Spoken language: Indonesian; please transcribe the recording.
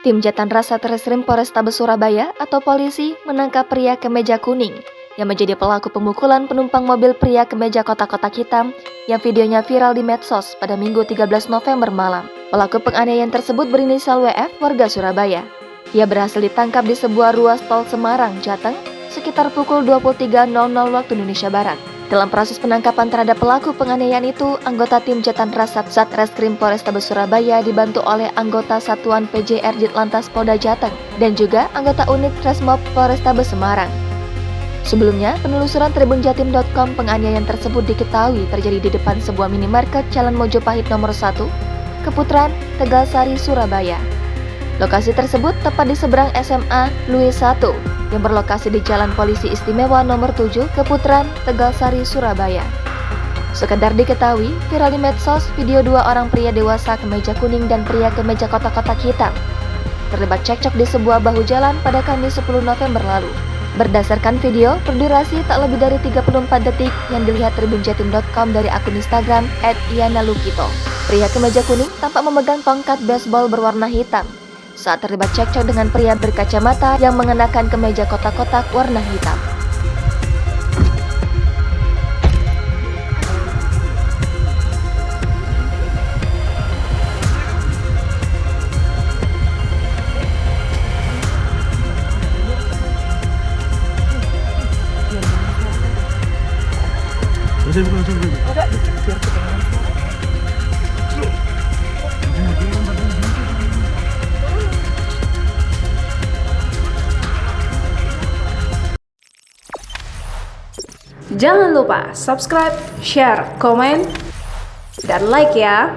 Tim Jatan Satreskrim Polrestabes Surabaya atau polisi menangkap pria kemeja kuning yang menjadi pelaku pemukulan penumpang mobil pria kemeja kotak-kotak hitam yang videonya viral di medsos pada Minggu 13 November malam. Pelaku penganiayaan tersebut berinisial WF, warga Surabaya. Ia berhasil ditangkap di sebuah ruas tol Semarang, Jateng, sekitar pukul 23.00 waktu Indonesia Barat. Dalam proses penangkapan terhadap pelaku penganiayaan itu, anggota tim Jatan Satreskrim Polrestabes Surabaya dibantu oleh anggota Satuan PJR Ditlantas Polda Jateng dan juga anggota unit Resmob Polrestabes Semarang. Sebelumnya, penelusuran tribunjatim.com penganiayaan tersebut diketahui terjadi di depan sebuah minimarket Jalan Mojopahit nomor 1, Keputaran, Tegalsari, Surabaya. Lokasi tersebut tepat di seberang SMA Louis I yang berlokasi di Jalan Polisi Istimewa nomor 7, Keputaran, Tegalsari, Surabaya. Sekedar diketahui, viral di medsos video dua orang pria dewasa kemeja kuning dan pria kemeja kotak-kotak hitam terlibat cekcok di sebuah bahu jalan pada Kamis 10 November lalu. Berdasarkan video berdurasi tak lebih dari 34 detik yang dilihat tribunjatim.com dari akun Instagram @iyanalukito. Pria kemeja kuning tampak memegang tongkat baseball berwarna hitam saat terlibat cekcok dengan pria berkacamata yang mengenakan kemeja kotak-kotak warna hitam. Jangan lupa subscribe, share, komen, dan like ya.